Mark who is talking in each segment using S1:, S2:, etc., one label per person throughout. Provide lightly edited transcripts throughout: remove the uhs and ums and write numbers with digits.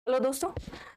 S1: Hello दोस्तों,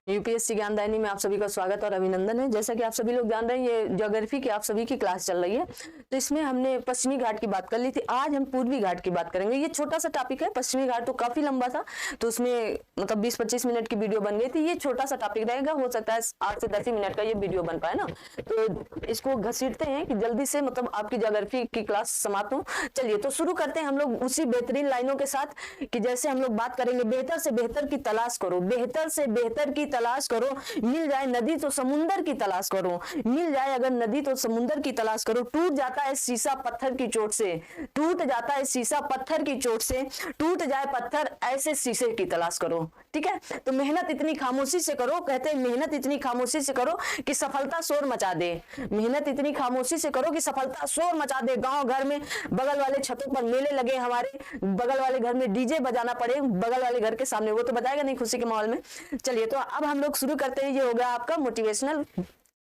S1: UPSC ज्ञानदायिनी में आप सभी का स्वागत और अभिनंदन है। जैसा कि आप सभी लोग जान रहे हैं, ये ज्योग्राफी की आप सभी की क्लास चल रही है। तो इसमें हमने पश्चिमी घाट की बात कर ली थी। आज हम पूर्वी घाट की बात करेंगे। ये छोटा सा टॉपिक है। पश्चिमी घाट तो काफी लंबा था, तो उसमें मतलब 20-25 मिनट की वीडियो बन गई थी। ये छोटा सा टॉपिक रहेगा, हो सकता है 8 से 10 मिनट का ये वीडियो बन पाए ना। तो इसको घसीटते हैं कि जल्दी से मतलब आपकी ज्योग्राफी की क्लास समाप्त हो। चलिए तो शुरू करते हैं हम लोग उसी बेहतरीन लाइनों के साथ कि जैसे हम लोग बात करेंगे, बेहतर से बेहतर की तलाश करो, बेहतर से बेहतर की तलाश करो। मिल जाए नदी तो समुंदर की तलाश करो, मिल जाए अगर नदी तो समुंदर की तलाश करो। टूट जाता है शीशा पत्थर की चोट से, टूट जाता है शीशा पत्थर की चोट से, टूट जाए पत्थर ऐसे शीशे की तलाश करो। ठीक है, तो मेहनत इतनी खामोशी से करो, कहते हैं मेहनत इतनी खामोशी से करो कि सफलता शोर मचा दे। मेहनत इतनी खामोशी से करो कि सफलता शोर मचा दे। गांव घर में बगल वाले छतों पर मेले लगे, हमारे बगल वाले घर में डीजे बजाना पड़े बगल वाले घर के सामने, वो तो बजाएगा नहीं खुशी के माहौल में। चलिए तो अब हम लोग शुरू करते हैं। ये हो गया आपका मोटिवेशनल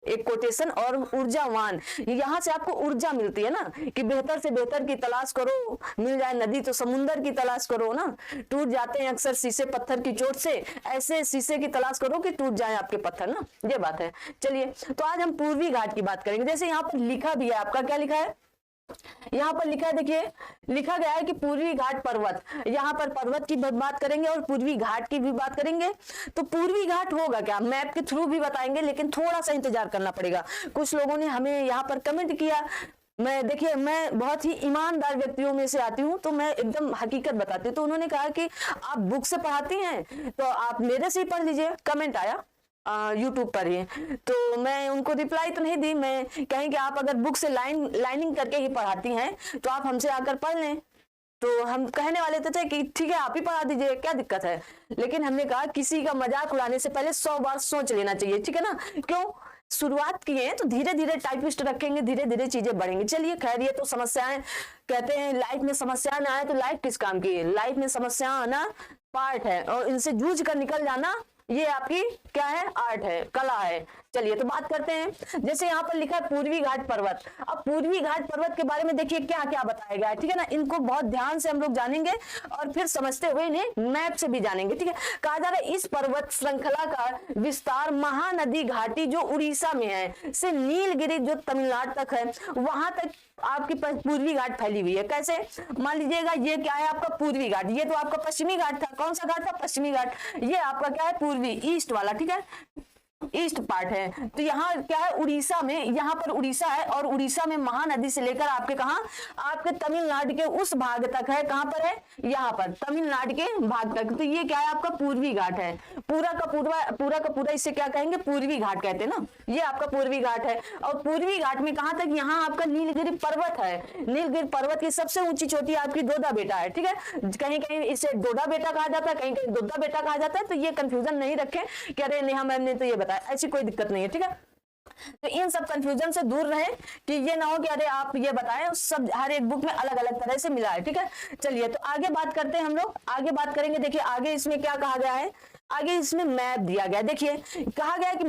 S1: एक कोटेशन और ऊर्जावान। यहाँ से आपको ऊर्जा मिलती है ना कि बेहतर से बेहतर की तलाश करो, मिल जाए नदी तो समुंदर की तलाश करो ना। टूट जाते हैं अक्सर शीशे पत्थर की चोट से, ऐसे शीशे की तलाश करो कि टूट जाए आपके पत्थर ना, ये बात है। चलिए तो आज हम पूर्वी घाट की बात करेंगे। जैसे यहाँ पर लिखा भी है, आपका क्या लिखा है, यहाँ पर लिखा है, देखिए लिखा गया है कि पूर्वी घाट पर्वत। यहाँ पर पर्वत की बात करेंगे और पूर्वी घाट की भी बात करेंगे। तो पूर्वी घाट होगा क्या, मैप के थ्रू भी बताएंगे, लेकिन थोड़ा सा इंतजार करना पड़ेगा। कुछ लोगों ने हमें यहाँ पर कमेंट किया। मैं देखिए, मैं बहुत ही ईमानदार व्यक्तियों में से आती हूँ, तो मैं एकदम हकीकत बताती हूँ। तो उन्होंने कहा कि आप बुक से पढ़ाती हैं तो आप मेरे से ही पढ़ लीजिए, कमेंट आया यूट्यूब पर ही। तो मैं उनको रिप्लाई तो नहीं दी, मैं कहीं कि आप अगर बुक से लाइनिंग करके ही पढ़ाती हैं तो आप हमसे आकर पढ़ लें। तो हम कहने वाले थे कि ठीक है आप ही पढ़ा दीजिए, क्या दिक्कत है। लेकिन हमने कहा किसी का मजाक उड़ाने से पहले 100 बार सोच लेना चाहिए, ठीक है ना। क्यों, शुरुआत किए हैं तो धीरे धीरे टाइपिस्ट रखेंगे, धीरे धीरे चीजें बढ़ेंगी। चलिए खैर, ये तो समस्याएं, कहते हैं लाइफ में समस्या ना आए तो लाइफ किस काम की है। लाइफ में समस्या आना पार्ट है और इनसे जूझ कर निकल जाना ये आपकी क्या है, आर्ट है, कला है। चलिए तो बात करते हैं। जैसे यहाँ पर लिखा है पूर्वी घाट पर्वत। अब पूर्वी घाट पर्वत के बारे में देखिए क्या क्या बताया गया है, ठीक है ना। इनको बहुत ध्यान से हम लोग जानेंगे और फिर समझते हुए इन्हें मैप से भी जानेंगे, ठीक है। कहा जा रहा है इस पर्वत श्रृंखला का विस्तार महानदी घाटी जो उड़ीसा में है से नीलगिरी जो तमिलनाडु तक है, वहां तक आपकी पूर्वी घाट फैली हुई है। कैसे, मान लीजिएगा ये क्या है आपका पूर्वी घाट, ये तो आपका पश्चिमी घाट था। कौन सा घाट था, पश्चिमी घाट। ये आपका क्या है, पूर्वी, ईस्ट वाला, ठीक है, ईस्ट पार्ट है। तो यहाँ क्या है, उड़ीसा में, यहाँ पर उड़ीसा है और उड़ीसा में महानदी से लेकर आपके कहा, आपके तमिलनाडु के उस भाग तक है। कहां पर है, यहाँ पर तमिलनाडु के भाग तक। तो ये क्या है आपका पूर्वी घाट है। पूरा का पूरा इसे क्या कहेंगे, पूर्वी घाट कहते हैं ना। ये आपका पूर्वी घाट है। और पूर्वी घाट में कहां तक, यहाँ आपका नीलगिरी पर्वत है। नीलगिरी पर्वत की सबसे ऊंची चोटी आपकी दोदा बेटा है, ठीक है। कहीं कहीं इसे डोडा बेटा कहा जाता है, कहीं कहीं दोदा बेटा कहा जाता है। तो ये कंफ्यूजन नहीं रखें कि अरे नेहा मैम ने तो ये बताया, ऐसी कोई दिक्कत नहीं है, ठीक है। तो इन सब कंफ्यूजन से दूर रहे कि ये ना हो कि अरे आप ये बताएं, सब हर एक बुक में अलग अलग तरह से मिला है, ठीक है। चलिए तो आगे बात करते हैं, हम लोग आगे बात करेंगे। देखिए आगे इसमें क्या कहा गया है, आगे इसमें मैप दिया गया है। देखिए कहा गया है कि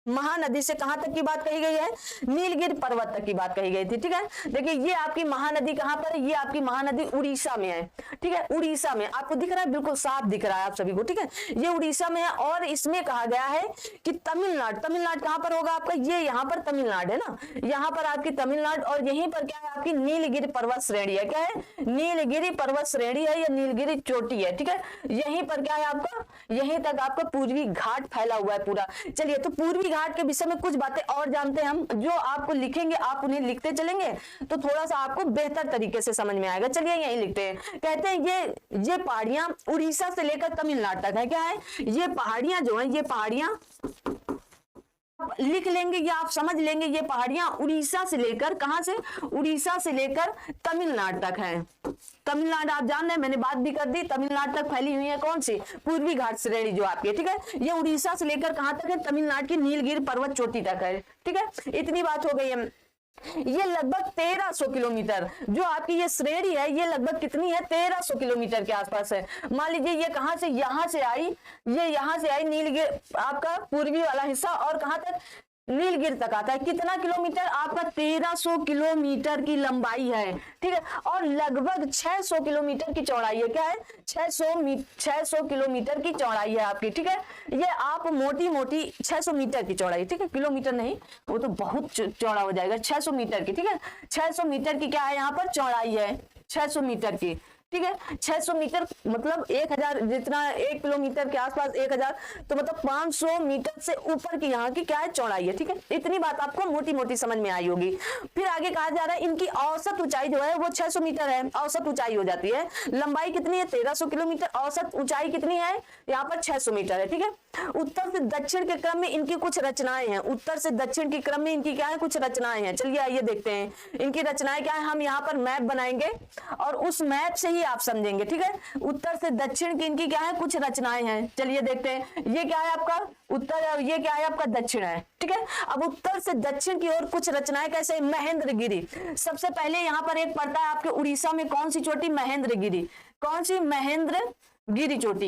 S1: महानदी से कहां तक की बात कही गई है, नीलगिरी पर्वत तक की बात कही गई थी, ठीक है। देखिए ये आपकी महानदी कहां पर है, ये आपकी महानदी उड़ीसा में है, ठीक है। उड़ीसा में आपको दिख रहा है, बिल्कुल साफ दिख रहा है आप सभी को, ठीक है। ये उड़ीसा में है और इसमें कहा गया है कि तमिलनाडु कहां पर होगा आपका, ये यहाँ पर तमिलनाडु है ना, यहाँ पर आपकी तमिलनाडु। और यहीं पर क्या है आपकी नीलगिरी पर्वत श्रेणी है। क्या है, नीलगिरी पर्वत श्रेणी है या नीलगिरी चोटी है, ठीक है। यहीं पर क्या है आपका, यहीं तक आपका पूर्वी घाट फैला हुआ है पूरा। चलिए तो पूर्वी घाट के विषय में कुछ बातें और जानते हैं हम, जो आपको लिखेंगे, आप उन्हें लिखते चलेंगे तो थोड़ा सा आपको बेहतर तरीके से समझ में आएगा। चलिए यही लिखते हैं। कहते हैं ये पहाड़ियां उड़ीसा से लेकर तमिलनाडु तक है। क्या है, ये पहाड़ियां जो है, ये पहाड़ियां लिख लेंगे या आप समझ लेंगे, ये पहाड़ियां उड़ीसा से लेकर, कहां से, उड़ीसा से लेकर तमिलनाडु तक है। तमिलनाडु आप जान रहे हैं, मैंने बात भी कर दी, तमिलनाडु तक फैली हुई है कौन सी, पूर्वी घाट श्रेणी जो आपकी, ठीक है। ये उड़ीसा से लेकर कहां तक है, तमिलनाडु की नीलगिरी पर्वत चोटी तक है, ठीक है। इतनी बात हो गई है। ये लगभग 1300 किलोमीटर जो आपकी ये श्रेणी है, ये लगभग कितनी है, 1300 किलोमीटर के आसपास है। मान लीजिए ये कहां से, यहां से आई, ये यहां से आई नीलगिरी आपका पूर्वी वाला हिस्सा, और कहां तक, नीलगिरी तक आता है। कितना किलोमीटर? आपका 1300 किलोमीटर की लंबाई है, ठीक है, और लगभग 600 किलोमीटर की चौड़ाई है। क्या है? 600 किलोमीटर की चौड़ाई है आपकी, ठीक है। ये आप मोटी मोटी 600 मीटर की चौड़ाई, ठीक है, किलोमीटर नहीं, वो तो बहुत चौड़ा हो जाएगा। 600 मीटर की, ठीक है, 600 मीटर की क्या है यहाँ पर चौड़ाई है, 600 मीटर की, ठीक है। 600 मीटर मतलब 1000, जितना 1 किलोमीटर के आसपास 1000, तो मतलब 500 मीटर से ऊपर की यहाँ की क्या है चौड़ाई है, ठीक है। इतनी बात आपको मोटी मोटी समझ में आई होगी। फिर आगे कहा जा रहा है इनकी औसत ऊंचाई जो है वो 600 मीटर है, औसत ऊंचाई हो जाती है। लंबाई कितनी है? 1300 किलोमीटर, औसत ऊंचाई कितनी है यहाँ पर? 600 मीटर है, ठीक है। उत्तर से दक्षिण के क्रम में इनकी कुछ रचनाएं हैं, उत्तर से दक्षिण के क्रम में इनकी क्या है? कुछ रचनाएं हैं। चलिए आइए देखते हैं इनकी रचनाएं क्या है। हम यहाँ पर मैप बनाएंगे और उस मैप से ही आप समझेंगे, ठीक है। उत्तर से दक्षिण की इनकी क्या है? कुछ रचनाएं हैं। चलिए देखते हैं, ये क्या है आपका उत्तर और ये क्या है आपका दक्षिण है, ठीक है। अब उत्तर से दक्षिण की ओर कुछ रचनाएं कैसे? महेंद्रगिरी सबसे पहले यहाँ पर एक पड़ता है आपके उड़ीसा में, कौन सी चोटी? महेंद्रगिरी। कौन सी? महेंद्रगिरी चोटी।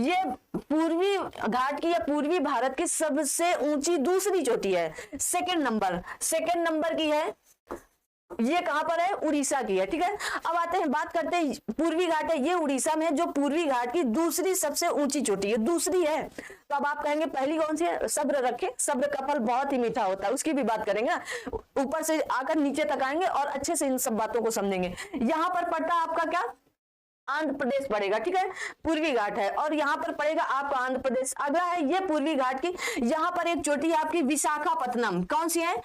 S1: ये पूर्वी घाट की या पूर्वी भारत की सबसे ऊंची दूसरी चोटी है, सेकंड नंबर की है। ये कहां पर है? उड़ीसा की है, ठीक है। अब आते हैं, बात करते हैं पूर्वी घाट है, ये उड़ीसा में है, जो पूर्वी घाट की दूसरी सबसे ऊंची चोटी है, दूसरी है। तो अब आप कहेंगे पहली कौन सी है? सब्र रखें, सब्र का फल बहुत ही मीठा होता है, उसकी भी बात करेंगे। ऊपर से आकर नीचे तक आएंगे और अच्छे से इन सब बातों को समझेंगे। यहां पर पड़ता है आपका क्या? आंध्र प्रदेश पड़ेगा, ठीक है, पूर्वी घाट है, और यहाँ पर पड़ेगा आपका आंध्र प्रदेश। अगला है ये पूर्वी घाट की, यहाँ पर एक चोटी है आपकी विशाखापत्तनम। कौन सी है?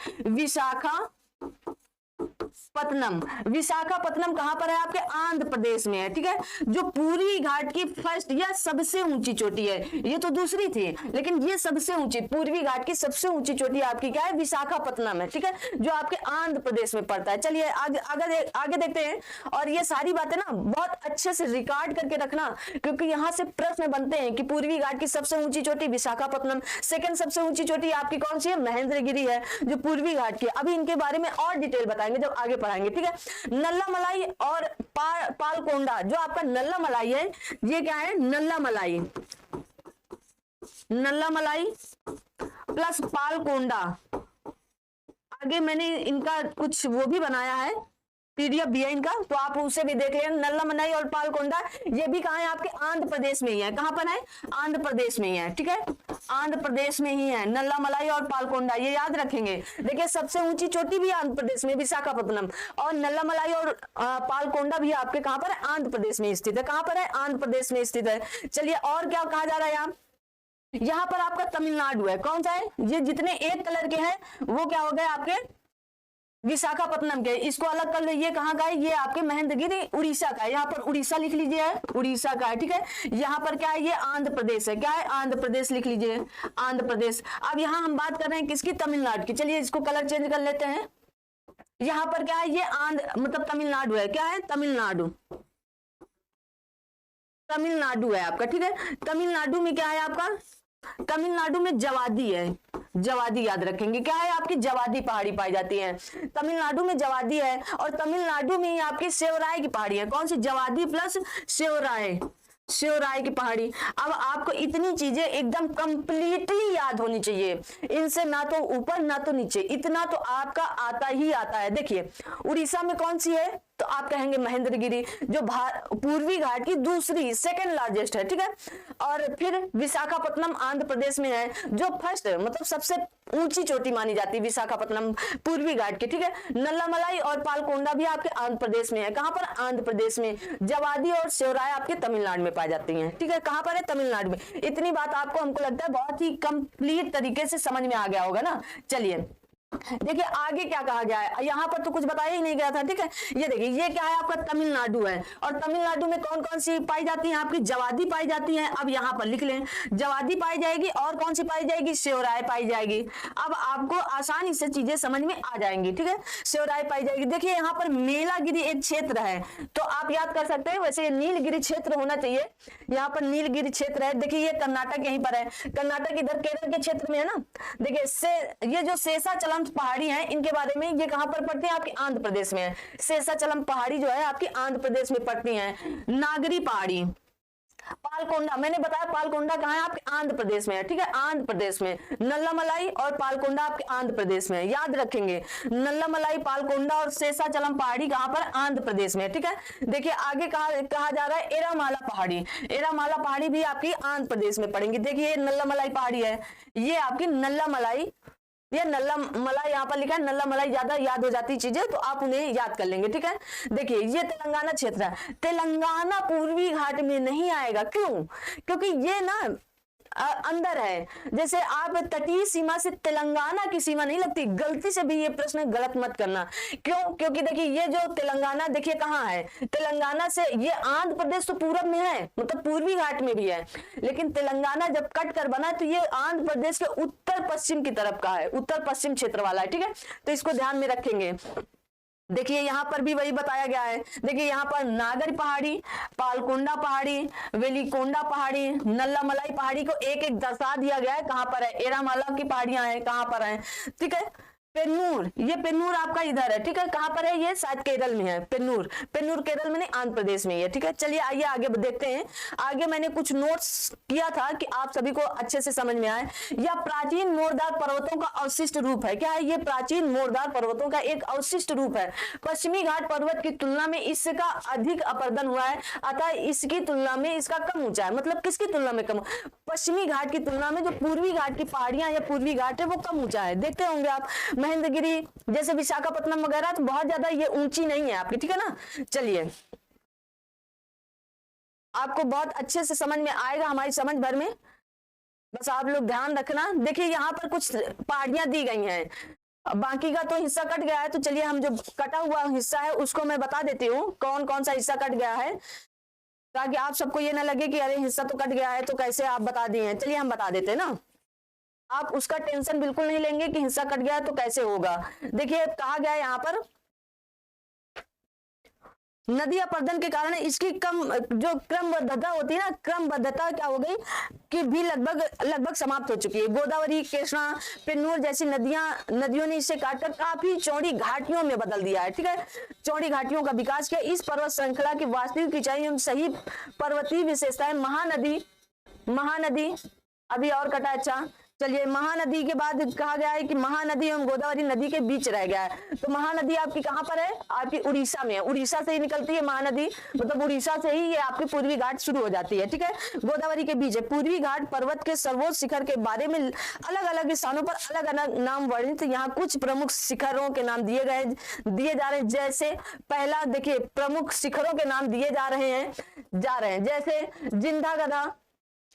S1: विशाखापत्तनम कहां पर है? आपके आंध्र प्रदेश में है, ठीक है। जो पूर्वी घाट की फर्स्ट या सबसे ऊंची चोटी है, ये तो दूसरी थी, लेकिन ये सबसे ऊंची, पूर्वी घाट की सबसे ऊंची चोटी आपकी क्या है? विशाखापत्तनम है, ठीक है, जो आपके आंध्र प्रदेश में पड़ता है। चलिए आगे देखते हैं। और ये सारी बातें ना बहुत अच्छे से रिकॉर्ड करके रखना, क्योंकि यहाँ से प्रश्न बनते हैं कि पूर्वी घाट की सबसे ऊंची चोटी विशाखापत्तनम, सेकंड सबसे ऊंची चोटी आपकी कौन सी है? महेंद्रगिरी है, जो पूर्वी घाट की। अभी इनके बारे में और डिटेल बताएंगे जब आगे पढ़ाएंगे, ठीक है। नल्ला मलाई और पालकोंडा, जो आपका नल्ला मलाई है, ये क्या है? नल्ला मलाई प्लस पालकोंडा। आगे मैंने इनका कुछ वो भी बनाया है, पीडीएफ भी है इनका, तो आप उसे भी देख लें। नल्ला मलाई और पालकोंडा ये भी कहाँ है? आपके आंध्र प्रदेश में ही है। कहां पर है? आंध्र प्रदेश में ही है, ठीक है, आंध्र प्रदेश में ही है नल्ला मलाई और पालकोंडा, ये याद रखेंगे। देखिए सबसे ऊंची चोटी भी आंध्र प्रदेश में विशाखापत्तनम, और नल्ला मलाई और पालकोंडा भी आपके कहां पर है? आंध्र प्रदेश में स्थित है। कहां पर है? आंध्र प्रदेश में स्थित है। चलिए और क्या कहा जा रहा है यहाँ पर? आपका तमिलनाडु है। कौन सा है? ये जितने एक कलर के हैं वो क्या हो गए आपके? विशाखापत्तनम के। इसको अलग कर लो, ये कहाँ का है? ये आपके महेंद्रगिरी उड़ीसा का है, यहाँ पर उड़ीसा लिख लीजिए, उड़ीसा का है, ठीक है। यहाँ पर क्या है? ये आंध्र प्रदेश है। क्या है? आंध्र प्रदेश लिख लीजिए, आंध्र प्रदेश। अब यहाँ हम बात कर रहे हैं किसकी? तमिलनाडु की। चलिए इसको कलर चेंज कर लेते हैं। यहाँ पर क्या है? ये आंध्र मतलब तमिलनाडु है। क्या है? तमिलनाडु है आपका, ठीक है। तमिलनाडु में क्या है आपका? तमिलनाडु में जवादी है, जवादी याद रखेंगे। क्या है? आपकी जवादी पहाड़ी पाई जाती है, तमिलनाडु में जवादी है। और तमिलनाडु में ही आपकी सेवराय की पहाड़ी है। कौन सी? जवादी प्लस सेवराय की पहाड़ी। अब आपको इतनी चीजें एकदम कंप्लीटली याद होनी चाहिए, इनसे ना तो ऊपर ना तो नीचे, इतना तो आपका आता ही आता है। देखिए उड़ीसा में कौन सी है? तो आप कहेंगे महेंद्रगिरी, जो पूर्वी घाट की दूसरी सेकंड लार्जेस्ट है, ठीक है। और फिर विशाखापत्तनम आंध्र प्रदेश में है, जो फर्स्ट मतलब सबसे ऊंची चोटी मानी जाती है विशाखापत्तनम पूर्वी घाट की, ठीक है। नल्ला मलाई और पालकोंडा भी आपके आंध्र प्रदेश में है। कहां पर? आंध्र प्रदेश में। जवादी और सेवराय आपके तमिलनाडु में पाई जाती हैं, ठीक है। कहां पर है? तमिलनाडु में। इतनी बात आपको हमको लगता है बहुत ही कंप्लीट तरीके से समझ में आ गया होगा ना। चलिए देखिए आगे क्या कहा गया है, यहाँ पर तो कुछ बताया ही नहीं गया था, ठीक है। ये देखिए ये क्या है? आपका तमिलनाडु है, और तमिलनाडु में कौन कौन सी पाई जाती है? आपकी जवादी पाई जाती है। अब यहाँ पर लिख लें, जवादी पाई जाएगी, और कौन सी पाई जाएगी? सेवराय पाई जाएगी। अब आपको आसानी से चीजें समझ में आ जाएंगी, ठीक है। सेवराय पाई जाएगी। देखिए यहाँ पर मेलागिरी एक क्षेत्र है, तो आप याद कर सकते हैं, वैसे ये नीलगिरी क्षेत्र होना चाहिए। यहाँ पर नीलगिरी क्षेत्र है। देखिए ये कर्नाटक यहीं पर है, कर्नाटक इधर केरल के क्षेत्र में है ना। देखिए ये जो शेषाचलम पहाड़ी है, इनके बारे में, ये कहां पर पड़ती है? आपके आंध्र प्रदेश में है। शेषाचलम पहाड़ी जो है आपकी आंध्र प्रदेश में पड़ती है। नागरी पहाड़ी, पालकोंडा, मैंने बताया पालकोंडा कहाँ है, आपके आंध्र प्रदेश में है, ठीक है, आंध्र प्रदेश में। नल्लामलाई और पालकोंडा आपके आंध्र प्रदेश में है, याद रखेंगे। नल्लामलाई, पालकोंडा और शेषाचलम पहाड़ी कहाँ पर, आंध्र प्रदेश में है, ठीक है। देखिए आगे कहा जा रहा है एरामाला पहाड़ी, एरामाला पहाड़ी भी आपकी आंध्र प्रदेश में पड़ेंगी। देखिए नल्लामलाई पहाड़ी है, ये आपकी नल्लामलाई, ये नल्लामलाई यहाँ पर लिखा है, नल्लामलाई ज्यादा याद हो जाती चीजें तो आप उन्हें याद कर लेंगे, ठीक है। देखिए ये तेलंगाना क्षेत्र है, तेलंगाना पूर्वी घाट में नहीं आएगा, क्यों? क्योंकि ये ना अंदर है, जैसे आप तटीय सीमा से तेलंगाना की सीमा नहीं लगती, गलती से भी ये प्रश्न गलत मत करना। क्यों? क्योंकि देखिए ये जो तेलंगाना देखिए कहाँ है, तेलंगाना से ये आंध्र प्रदेश तो पूरब में है, मतलब पूर्वी घाट में भी है, लेकिन तेलंगाना जब कट कर बना तो ये आंध्र प्रदेश के उत्तर पश्चिम की तरफ का है, उत्तर पश्चिम क्षेत्र वाला है, ठीक है। तो इसको ध्यान में रखेंगे। देखिए यहाँ पर भी वही बताया गया है, देखिए यहाँ पर नागर पहाड़ी, पालकोंडा पहाड़ी, वेलिकोंडा पहाड़ी, नल्लामलाई पहाड़ी को एक एक दर्शा दिया गया है, कहाँ पर है, एरामाला की पहाड़ियां हैं कहाँ पर है, ठीक है। पेन्नूर, ये पेन्नूर आपका इधर है, ठीक है, कहाँ पर है, ये शायद केरल में है, पेन्नूर, पेन्नूर केरल में नहीं, आंध्र प्रदेश में ही है, ठीक है। चलिए आइए आगे देखते हैं। आगे मैंने कुछ नोट्स किया था कि आप सभी को अच्छे से समझ में आए। यह प्राचीन मोरदार पर्वतों का अवशिष्ट रूप है, क्या है, ये प्राचीन मोरदार पर्वतों का एक अवशिष्ट रूप है। पश्चिमी घाट पर्वत की तुलना में इसका अधिक अपर्दन हुआ है, अतः इसकी तुलना में इसका कम ऊंचा है। मतलब किसकी तुलना में कम? पश्चिमी घाट की तुलना में जो पूर्वी घाट की पहाड़ियां या पूर्वी घाट है वो कम ऊंचा है। देखते होंगे आप महेंद्रगिरी जैसे विशाखापट्टनम वगैरह तो बहुत ज्यादा ये ऊंची नहीं है आपकी, ठीक है ना। चलिए आपको बहुत अच्छे से समझ में आएगा, हमारी समझ भर में, बस आप लोग ध्यान रखना। देखिए यहाँ पर कुछ पहाड़ियां दी गई हैं, बाकी का तो हिस्सा कट गया है, तो चलिए हम जो कटा हुआ हिस्सा है उसको मैं बता देती हूँ कौन कौन सा हिस्सा कट गया है, ताकि आप सबको ये ना लगे कि अरे हिस्सा तो कट गया है तो कैसे आप बता दिए हैं। चलिए हम बता देते हैं ना, आप उसका टेंशन बिल्कुल नहीं लेंगे कि हिस्सा कट गया तो कैसे होगा। देखिए कहा गया है यहाँ पर नदी अपर्दन के कारण इसकी कम जो क्रमबद्धता होती है ना, क्रमबद्धता क्या हो गई कि भी लगभग समाप्त हो चुकी है। गोदावरी, कृष्णा, पेन्नूर जैसी नदियों ने इसे काटकर काफी चौड़ी घाटियों में बदल दिया है, ठीक है, चौड़ी घाटियों का विकास किया। इस पर्वत श्रृंखला की वास्तविक ऊंचाई एवं सही पर्वतीय विशेषताएं महानदी अभी और कटा, अच्छा चलिए महानदी के बाद कहा गया है कि महानदी एवं गोदावरी नदी के बीच रह गया है। तो महानदी आपकी कहाँ पर है, आपकी उड़ीसा में है, उड़ीसा से ही निकलती है महानदी, मतलब उड़ीसा से ही ये आपकी पूर्वी घाट शुरू हो जाती है, ठीक है, गोदावरी के बीच है। पूर्वी घाट पर्वत के सर्वोच्च शिखर के बारे में अलग अलग स्थानों पर अलग अलग नाम वर्णित, यहाँ कुछ प्रमुख शिखरों के नाम दिए जा रहे हैं। जैसे पहला देखिए प्रमुख शिखरों के नाम दिए जा रहे हैं जैसे जिंदा गधा,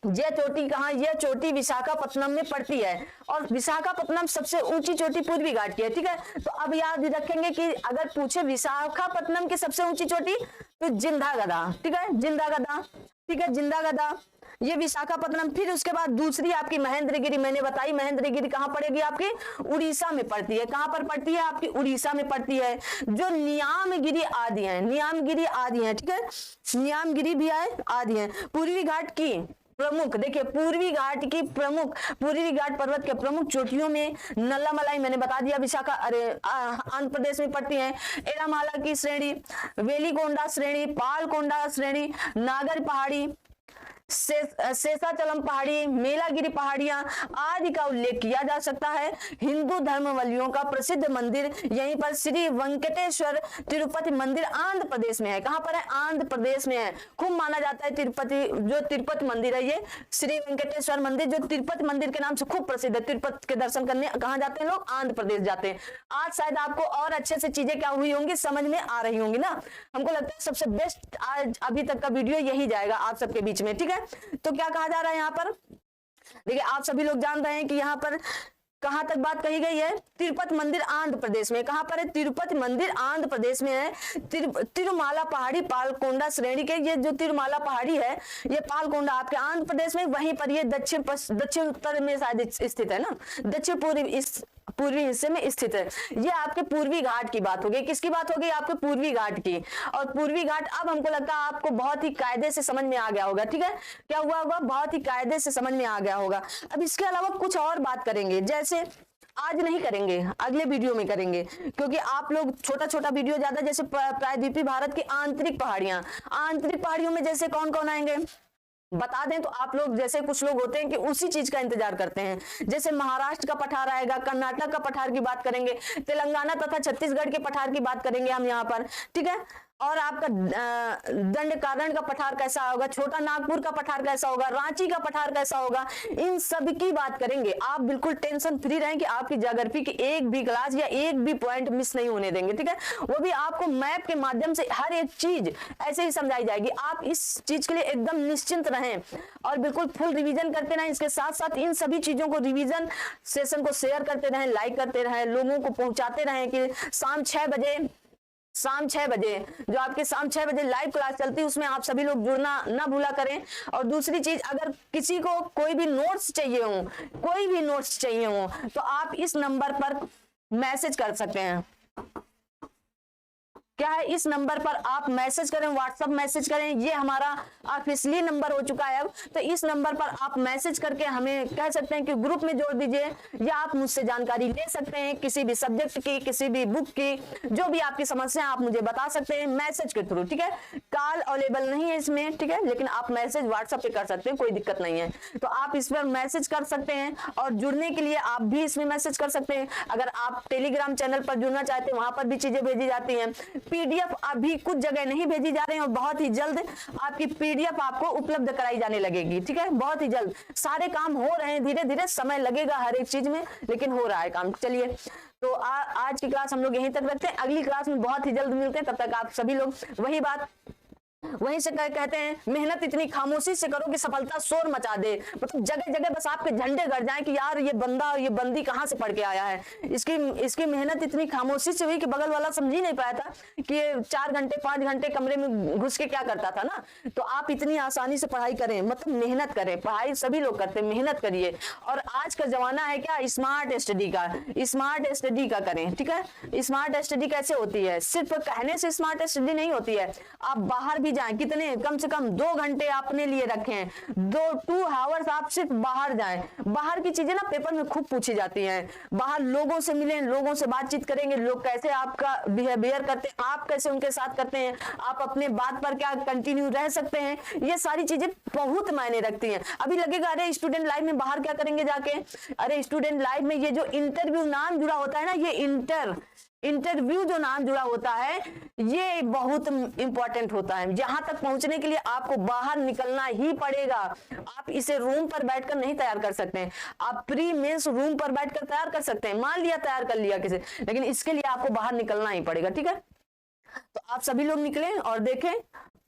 S1: ये चोटी कहाँ, ये चोटी विशाखापट्टनम में पड़ती है, और विशाखापट्टनम सबसे ऊंची चोटी पूर्वी घाट की है, ठीक है। तो अब याद रखेंगे कि अगर पूछे विशाखापट्टनम की सबसे ऊंची चोटी तो जिंदा गधा, ठीक है, जिंदा गधा, ठीक है, जिंदा गधा, ये विशाखापट्टनम। फिर उसके बाद दूसरी आपकी महेंद्रगिरी, मैंने बताई महेंद्रगिरी कहाँ पड़ेगी, आपकी उड़ीसा में पड़ती है। कहाँ पर पड़ती है, आपकी उड़ीसा में पड़ती है। जो नियामगिरी आदि है, नियामगिरी आदि है, ठीक है, नियामगिरी भी है आदि है। पूर्वी घाट की प्रमुख, देखिए पूर्वी घाट पर्वत के प्रमुख चोटियों में नल्लामलाई मैंने बता दिया, आंध्र प्रदेश में पड़ती है। एरामाला की श्रेणी, वेलिकोंडा श्रेणी, पालकोंडा श्रेणी, नागर पहाड़ी, शेषाचलम पहाड़ी, मेलागिरी पहाड़ियां आदि का उल्लेख किया जा सकता है। हिंदू धर्मावलंबियों का प्रसिद्ध मंदिर यहीं पर श्री वेंकटेश्वर तिरुपति मंदिर आंध्र प्रदेश में है। कहां पर है, आंध्र प्रदेश में है। खूब माना जाता है तिरुपति मंदिर है, ये श्री वेंकटेश्वर मंदिर जो तिरुपति मंदिर के नाम से खूब प्रसिद्ध है। तिरुपति के दर्शन करने कहाँ जाते हैं लोग, आंध्र प्रदेश जाते हैं। आज शायद आपको और अच्छे से चीजें क्या हुई होंगी, समझ में आ रही होंगी ना। हमको लगता है सबसे बेस्ट आज अभी तक का वीडियो यही जाएगा आप सबके बीच में, ठीक है। तो क्या कहा जा रहा है यहाँ पर, देखिए आप सभी लोग जान रहे हैं कि यहाँ पर कहां तक बात कही गई है, तिरुपति मंदिर आंध्र प्रदेश में। कहां पर है, तिरुपति मंदिर आंध्र प्रदेश में है। तिरुमाला पहाड़ी पालकोंडा श्रेणी के, ये जो तिरुमाला पहाड़ी है ये पालकोंडा आपके आंध्र प्रदेश में, वहीं पर ये दक्षिण उत्तर में शायद स्थित है ना, दक्षिण पूर्वी हिस्से में स्थित है। ये आपके पूर्वी घाट की बात होगी। किसकी बात होगी, आपके पूर्वी घाट की। और पूर्वी घाट अब हमको लगता है आपको बहुत ही कायदे से समझ में आ गया होगा, ठीक है। क्या हुआ होगा, बहुत ही कायदे से समझ में आ गया होगा। अब इसके अलावा कुछ और बात करेंगे, जैसे आज नहीं करेंगे, अगले वीडियो में करेंगे, क्योंकि आप लोग छोटा छोटा वीडियो ज्यादा, जैसे प्रायद्वीपीय भारत की आंतरिक पहाड़ियां, आंतरिक पहाड़ियों में जैसे कौन कौन आएंगे, बता दें तो आप लोग जैसे कुछ लोग होते हैं कि उसी चीज का इंतजार करते हैं, जैसे महाराष्ट्र का पठार आएगा, कर्नाटक का पठार की बात करेंगे, तेलंगाना तथा छत्तीसगढ़ के पठार की बात करेंगे हम यहाँ पर, ठीक है। और आपका दंडकारण्य का पठार कैसा होगा, छोटा नागपुर का पठार कैसा होगा, रांची का पठार कैसा होगा, इन सब की बात करेंगे। आप बिल्कुल टेंशन फ्री रहें कि आपकी ज्योग्राफी की एक भी क्लास या एक भी पॉइंट मिस नहीं होने देंगे, ठीक है। वो भी आपको मैप के माध्यम से हर एक चीज ऐसे ही समझाई जाएगी। आप इस चीज के लिए एकदम निश्चिंत रहें और बिल्कुल फुल रिवीजन करते रहें। इसके साथ साथ इन सभी चीजों को रिवीजन सेशन को शेयर करते रहें, लाइक करते रहें, लोगों को पहुंचाते रहें कि शाम 6 बजे जो आपके शाम 6 बजे लाइव क्लास चलती है उसमें आप सभी लोग जुड़ना ना भूला करें। और दूसरी चीज, अगर किसी को कोई भी नोट्स चाहिए हो तो आप इस नंबर पर मैसेज कर सकते हैं। क्या है, इस नंबर पर आप मैसेज करें, व्हाट्सएप मैसेज करें, ये हमारा ऑफिशियली नंबर हो चुका है अब। तो इस नंबर पर आप मैसेज करके हमें कह सकते हैं कि ग्रुप में जोड़ दीजिए, या आप मुझसे जानकारी ले सकते हैं किसी भी सब्जेक्ट की, किसी भी बुक की, जो भी आपकी समस्या है आप मुझे बता सकते हैं मैसेज के थ्रू, ठीक है। कॉल अवेलेबल नहीं है इसमें, ठीक है, लेकिन आप मैसेज व्हाट्सएप पे कर सकते हैं, कोई दिक्कत नहीं है। तो आप इस पर मैसेज कर सकते हैं और जुड़ने के लिए आप भी इसमें मैसेज कर सकते हैं। अगर आप टेलीग्राम चैनल पर जुड़ना चाहते हैं, वहां पर भी चीजें भेजी जाती हैं। पीडीएफ अभी कुछ जगह नहीं भेजी जा रही है और बहुत ही जल्द आपकी पीडीएफ आपको उपलब्ध कराई जाने लगेगी, ठीक है, बहुत ही जल्द। सारे काम हो रहे हैं, धीरे धीरे समय लगेगा हर एक चीज में, लेकिन हो रहा है काम। चलिए, तो आज की क्लास हम लोग यहीं तक रखते हैं, अगली क्लास में बहुत ही जल्द मिलते हैं। तब तक आप सभी लोग वहीं से कहते हैं, मेहनत इतनी खामोशी से करो कि सफलता शोर मचा दे। मतलब जगह जगह बस आपके झंडे गड़ जाएं कि यार ये बंदा, ये बंदी कहाँ से पढ़ के आया है। इसकी मेहनत इतनी खामोशी से हुई कि बगल वाला समझ ही नहीं पाया था कि ये 4 घंटे 5 घंटे कमरे में घुस के क्या करता था ना। तो आप इतनी आसानी से पढ़ाई करें, मतलब मेहनत करें, पढ़ाई सभी लोग करते हैं, मेहनत करिए। और आज का जमाना है क्या, स्मार्ट स्टडी का करें, ठीक है। स्मार्ट स्टडी कैसे होती है, सिर्फ कहने से स्मार्ट स्टडी नहीं होती है। आप बाहर जाएं, कितने, कम से कम 2 घंटे अपने लिए रखें, 2 आवर्स आप सिर्फ बाहर जाएं। बाहर की चीजें ना पेपर में खूब पूछी जाती हैं। बाहर लोगों से मिलें, लोगों से बातचीत करेंगे, लोग कैसे आपका बिहेवियर करते हैं, आप कैसे उनके साथ करते हैं, आप अपने बात पर क्या कंटिन्यू रह सकते हैं, ये सारी चीजें बहुत मायने रखती हैं। अभी लगेगा अरे स्टूडेंट लाइफ में बाहर क्या करेंगे जाके, अरे स्टूडेंट लाइफ में ये जो इंटरव्यू नाम जुड़ा होता है ना, ये इंटरव्यू जो नाम जुड़ा होता है ये बहुत इंपॉर्टेंट होता है। जहां तक पहुंचने के लिए आपको बाहर निकलना ही पड़ेगा। आप इसे रूम पर बैठकर नहीं तैयार कर सकते हैं, आप प्री मेंस रूम पर बैठकर तैयार कर सकते हैं, मान लिया तैयार कर लिया किसी, लेकिन इसके लिए आपको बाहर निकलना ही पड़ेगा, ठीक है। तो आप सभी लोग निकलें और देखें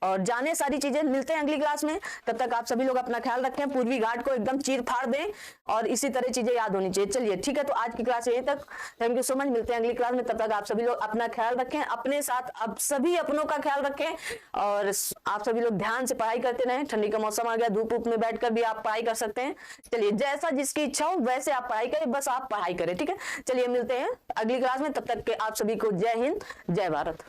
S1: और जाने सारी चीजें। मिलते हैं अगली क्लास में, तब तक आप सभी लोग अपना ख्याल रखें, पूर्वी घाट को एकदम चीर फाड़ दें और इसी तरह चीजें याद होनी चाहिए। चलिए ठीक है, तो आज की क्लास यहीं तक, थैंक यू सो मच। मिलते हैं अगली क्लास में, तब तक आप सभी लोग अपना ख्याल रखें, अपने साथ आप सभी अपनों का ख्याल रखें और आप सभी लोग ध्यान से पढ़ाई करते रहें। ठंडी का मौसम आ गया, धूप में बैठकर भी आप पढ़ाई कर सकते हैं। चलिए, जैसा जिसकी इच्छा हो वैसे आप पढ़ाई करें, बस आप पढ़ाई करें, ठीक है। चलिए मिलते हैं अगली क्लास में, तब तक के आप सभी को जय हिंद, जय भारत।